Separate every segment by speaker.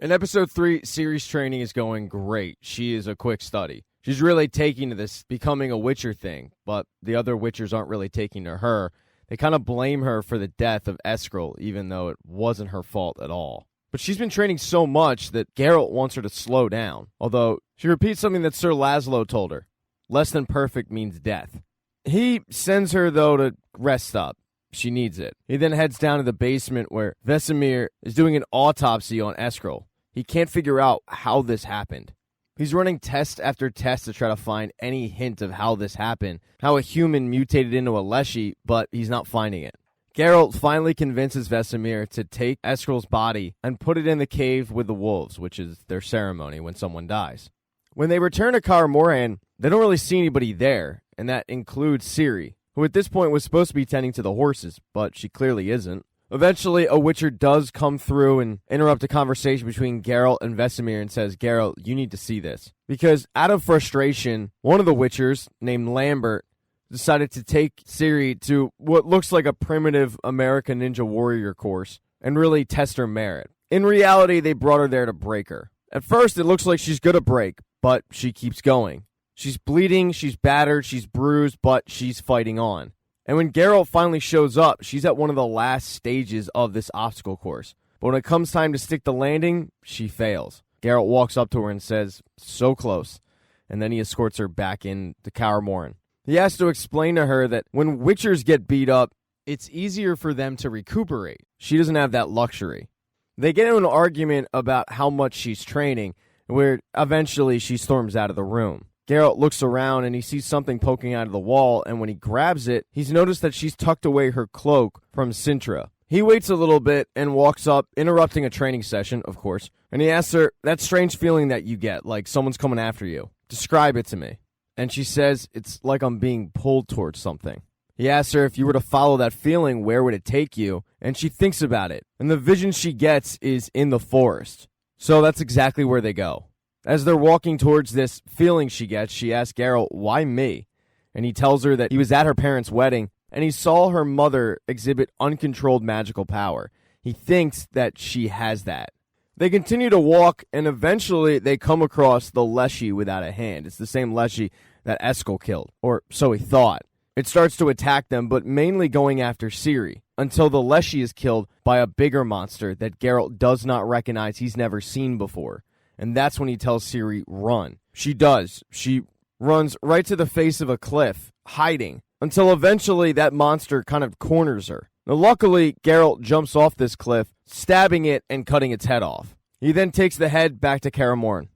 Speaker 1: In episode 3, Ciri's training is going great. She is a quick study. She's really taking to this becoming a Witcher thing, but the other Witchers aren't really taking to her. They kind of blame her for the death of Eskril, even though it wasn't her fault at all. But she's been training so much that Geralt wants her to slow down, although she repeats something that Sir Laszlo told her. Less than perfect means death. He sends her, though, to rest up. She needs it. He then heads down to the basement where Vesemir is doing an autopsy on Eskril. He can't figure out how this happened. He's running test after test to try to find any hint of how this happened, how a human mutated into a Leshy, but he's not finding it. Geralt finally convinces Vesemir to take Eskril's body and put it in the cave with the wolves, which is their ceremony when someone dies. When they return to Kaer Morhen, they don't really see anybody there, and that includes Ciri, who at this point was supposed to be tending to the horses, but she clearly isn't. Eventually, a Witcher does come through and interrupt a conversation between Geralt and Vesemir and says, Geralt, you need to see this. Because out of frustration, one of the Witchers, named Lambert, decided to take Ciri to what looks like a primitive American Ninja Warrior course and really test her merit. In reality, they brought her there to break her. At first, it looks like she's gonna break, but she keeps going. She's bleeding, she's battered, she's bruised, but she's fighting on. And when Geralt finally shows up, she's at one of the last stages of this obstacle course. But when it comes time to stick the landing, she fails. Geralt walks up to her and says, so close. And then he escorts her back in to Kaer Morhen. He has to explain to her that when Witchers get beat up, it's easier for them to recuperate. She doesn't have that luxury. They get into an argument about how much she's training, where eventually she storms out of the room. Geralt looks around and he sees something poking out of the wall, and when he grabs it, he's noticed that she's tucked away her cloak from Cintra. He waits a little bit and walks up, interrupting a training session, of course, and he asks her, that strange feeling that you get, like someone's coming after you. Describe it to me. And she says, it's like I'm being pulled towards something. He asks her, if you were to follow that feeling, where would it take you? And she thinks about it, and the vision she gets is in the forest. So that's exactly where they go. As they're walking towards this feeling she gets, she asks Geralt, why me? And he tells her that he was at her parents' wedding, and he saw her mother exhibit uncontrolled magical power. He thinks that she has that. They continue to walk, and eventually they come across the Leshy without a hand. It's the same Leshy that Eskel killed, or so he thought. It starts to attack them, but mainly going after Ciri, until the Leshy is killed by a bigger monster that Geralt does not recognize, he's never seen before. And that's when he tells Ciri, run. She does. She runs right to the face of a cliff, hiding, until eventually that monster kind of corners her. Now, luckily, Geralt jumps off this cliff, stabbing it and cutting its head off. He then takes the head back to Kaer Morhen.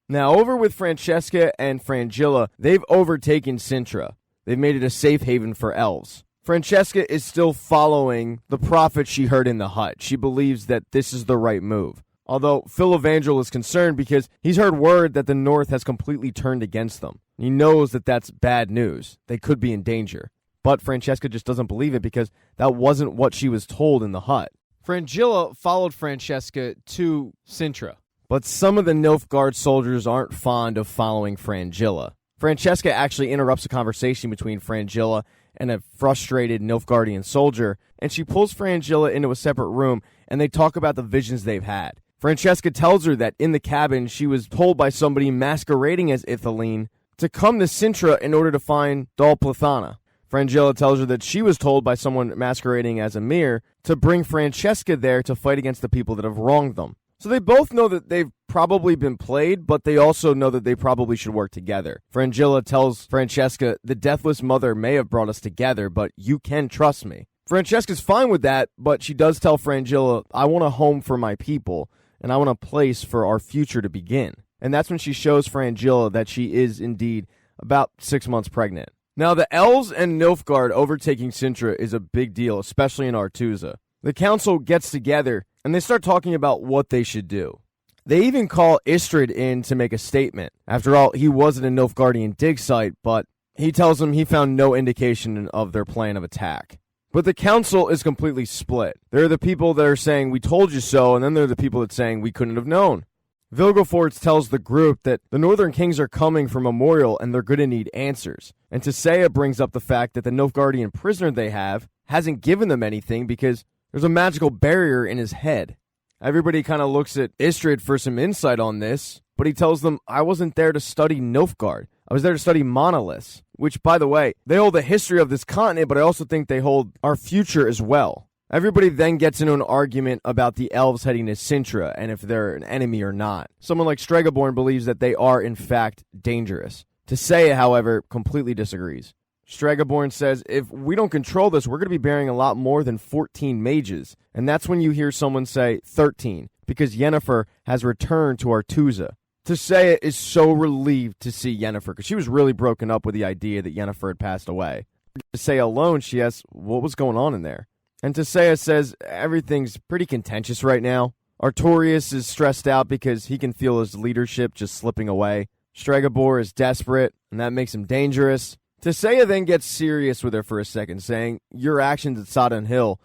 Speaker 1: Now, over with Francesca and Frangilla, they've overtaken Cintra. They've made it a safe haven for elves. Francesca is still following the prophet she heard in the hut. She believes that this is the right move. Although Phil Evangel is concerned because he's heard word that the North has completely turned against them. He knows that that's bad news. They could be in danger. But Francesca just doesn't believe it because that wasn't what she was told in the hut. Frangilla followed Francesca to Cintra. But some of the Nilfgaard soldiers aren't fond of following Frangilla. Francesca actually interrupts a conversation between Frangilla and a frustrated Nilfgaardian soldier, and she pulls Frangilla into a separate room, and they talk about the visions they've had. Francesca tells her that in the cabin, she was told by somebody masquerading as Ithilien to come to Cintra in order to find Dol Plathana. Frangilla tells her that she was told by someone masquerading as Emir to bring Francesca there to fight against the people that have wronged them. So they both know that they've probably been played, but they also know that they probably should work together. Frangilla tells Francesca, the Deathless Mother may have brought us together, but you can trust me. Francesca's fine with that, but she does tell Frangilla, I want a home for my people, and I want a place for our future to begin. And that's when she shows Frangilla that she is indeed about 6 months pregnant. Now, the elves and Nilfgaard overtaking Cintra is a big deal, especially in Aretuza. The council gets together, and they start talking about what they should do. They even call Istrid in to make a statement. After all, he wasn't a Nilfgaardian dig site, but he tells them he found no indication of their plan of attack. But the council is completely split. There are the people that are saying, we told you so, and then there are the people that are saying, we couldn't have known. Vilgefortz tells the group that the Northern Kings are coming for Memorial, and they're going to need answers. And Tissaia brings up the fact that the Nilfgaardian prisoner they have hasn't given them anything because there's a magical barrier in his head. Everybody kind of looks at Istrid for some insight on this, but he tells them, I wasn't there to study Nilfgaard. I was there to study monoliths, which, by the way, they hold the history of this continent, but I also think they hold our future as well. Everybody then gets into an argument about the elves heading to Sintra and if they're an enemy or not. Someone like Stregaborn believes that they are, in fact, dangerous. Tissaia, however, completely disagrees. Stregaborn says, if we don't control this, we're going to be bearing a lot more than 14 mages. And that's when you hear someone say 13, because Yennefer has returned to Artuza. Tissaia is so relieved to see Yennefer, because she was really broken up with the idea that Yennefer had passed away. Tissaia alone, she asks, what was going on in there? And Tissaia says, everything's pretty contentious right now. Artorius is stressed out because he can feel his leadership just slipping away. Stregobor is desperate, and that makes him dangerous. Tissaia then gets serious with her for a second, saying, your actions at Sodden Hill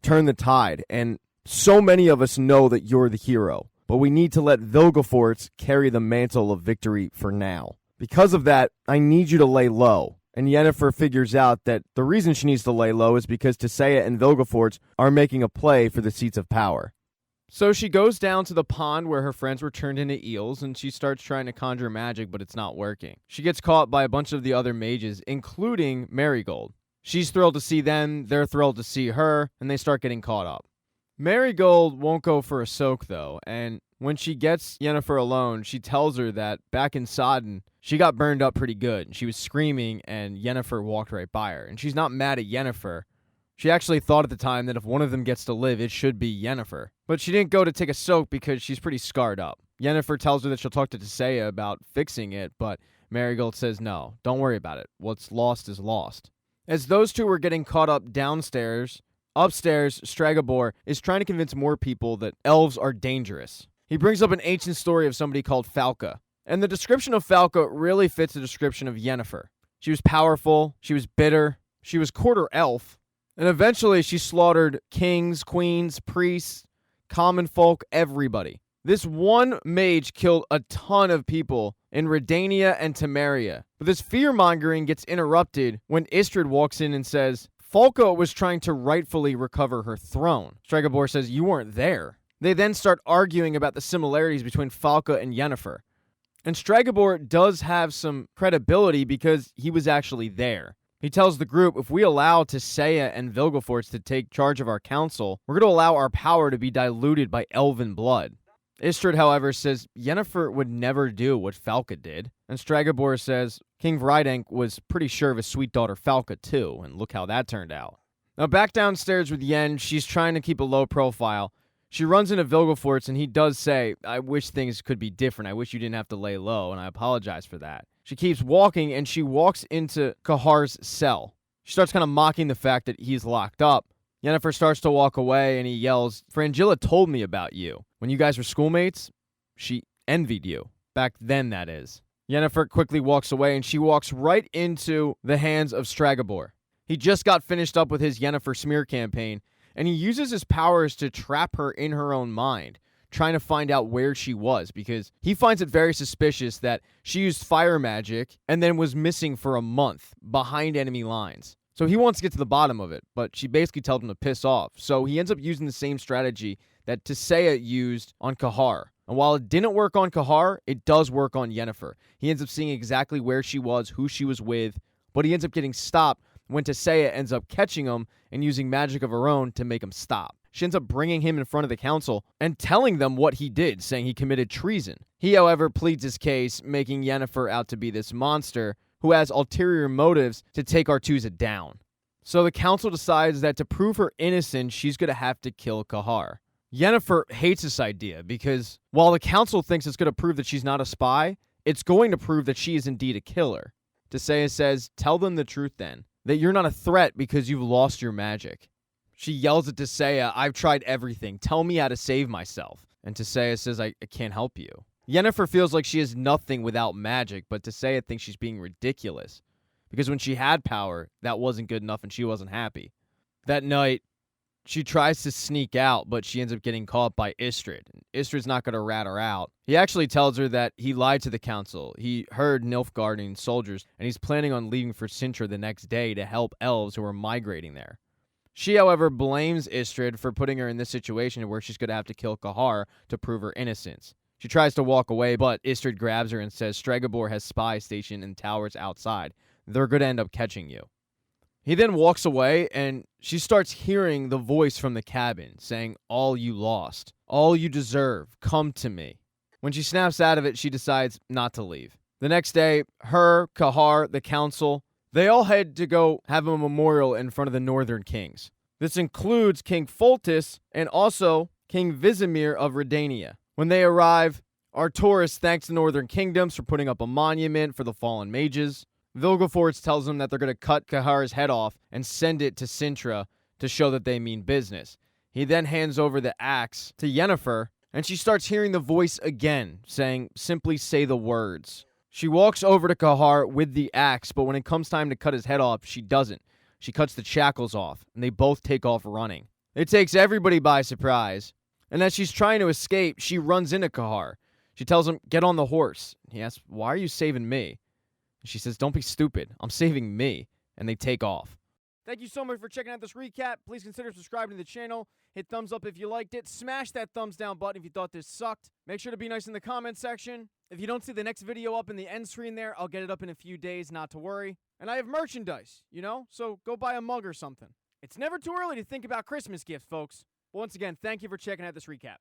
Speaker 1: turn the tide, and so many of us know that you're the hero, but we need to let Vilgefortz carry the mantle of victory for now. Because of that, I need you to lay low. And Yennefer figures out that the reason she needs to lay low is because Tissaia and Vilgefortz are making a play for the seats of power. So she goes down to the pond where her friends were turned into eels, and she starts trying to conjure magic, but it's not working. She gets caught by a bunch of the other mages, including Marigold. She's thrilled to see them, they're thrilled to see her, and they start getting caught up. Marigold won't go for a soak, though, and when she gets Yennefer alone, she tells her that back in Sodden, she got burned up pretty good. She was screaming, and Yennefer walked right by her. And she's not mad at Yennefer. She actually thought at the time that if one of them gets to live, it should be Yennefer. But she didn't go to take a soak because she's pretty scarred up. Yennefer tells her that she'll talk to Tissaia about fixing it, but Marigold says no, don't worry about it. What's lost is lost. As those two were getting caught up downstairs, upstairs, Stregobor is trying to convince more people that elves are dangerous. He brings up an ancient story of somebody called Falca. And the description of Falca really fits the description of Yennefer. She was powerful, she was bitter, she was quarter elf, and eventually she slaughtered kings, queens, priests, common folk, everybody. This one mage killed a ton of people in Redania and Temeria. But this fear-mongering gets interrupted when Istrid walks in and says, Falca was trying to rightfully recover her throne. Stregobor says, you weren't there. They then start arguing about the similarities between Falca and Yennefer. And Stregobor does have some credibility because he was actually there. He tells the group, if we allow Tissaia and Vilgefortz to take charge of our council, we're going to allow our power to be diluted by elven blood. Istrid, however, says Yennefer would never do what Falca did. And Stregobor says King Vridank was pretty sure of his sweet daughter Falca too, and look how that turned out. Now back downstairs with Yen, she's trying to keep a low profile. She runs into Vilgefortz, and he does say, I wish things could be different. I wish you didn't have to lay low, and I apologize for that. She keeps walking, and she walks into Kahar's cell. She starts kind of mocking the fact that he's locked up. Yennefer starts to walk away, and he yells, Frangilla told me about you. When you guys were schoolmates, she envied you. Back then, that is. Yennefer quickly walks away, and she walks right into the hands of Stregobor. He just got finished up with his Yennefer smear campaign, and he uses his powers to trap her in her own mind, trying to find out where she was, because he finds it very suspicious that she used fire magic and then was missing for a month behind enemy lines. So he wants to get to the bottom of it, but she basically tells him to piss off. So he ends up using the same strategy that Tissaia used on Kahar. And while it didn't work on Kahar, it does work on Yennefer. He ends up seeing exactly where she was, who she was with, but he ends up getting stopped when Tissaia ends up catching him and using magic of her own to make him stop. She ends up bringing him in front of the council and telling them what he did, saying he committed treason. He, however, pleads his case, making Yennefer out to be this monster who has ulterior motives to take Artuza down. So the council decides that to prove her innocence, she's going to have to kill Kahar. Yennefer hates this idea because while the council thinks it's going to prove that she's not a spy, it's going to prove that she is indeed a killer. Tissaia says, tell them the truth then, that you're not a threat because you've lost your magic. She yells at Tissaia, I've tried everything. Tell me how to save myself. And Tissaia says, I can't help you. Yennefer feels like she is nothing without magic, but Tissaia thinks she's being ridiculous. Because when she had power, that wasn't good enough and she wasn't happy. That night, she tries to sneak out, but she ends up getting caught by Istrid. Istrid's not going to rat her out. He actually tells her that he lied to the council. He heard Nilfgaardian soldiers, and he's planning on leaving for Sintra the next day to help elves who are migrating there. She, however, blames Istrid for putting her in this situation where she's going to have to kill Kahar to prove her innocence. She tries to walk away, but Istrid grabs her and says Stregobor has spies stationed in towers outside. They're going to end up catching you. He then walks away, and she starts hearing the voice from the cabin saying, all you lost, all you deserve, come to me. When she snaps out of it, she decides not to leave. The next day, her, Kahar, the council, they all head to go have a memorial in front of the Northern Kings. This includes King Foltest and also King Vizimir of Redania. When they arrive, Arturus thanks the Northern Kingdoms for putting up a monument for the fallen mages. Vilgefortz tells them that they're going to cut Kahar's head off and send it to Cintra to show that they mean business. He then hands over the axe to Yennefer, and she starts hearing the voice again, saying, simply say the words. She walks over to Kahar with the axe, but when it comes time to cut his head off, she doesn't. She cuts the shackles off, and they both take off running. It takes everybody by surprise, and as she's trying to escape, she runs into Kahar. She tells him, get on the horse. He asks, why are you saving me? She says, don't be stupid. I'm saving me. And they take off. Thank you so much for checking out this recap. Please consider subscribing to the channel. Hit thumbs up if you liked it. Smash that thumbs down button if you thought this sucked. Make sure to be nice in the comment section. If you don't see the next video up in the end screen there, I'll get it up in a few days, not to worry. And I have merchandise, so go buy a mug or something. It's never too early to think about Christmas gifts, folks. Once again, thank you for checking out this recap.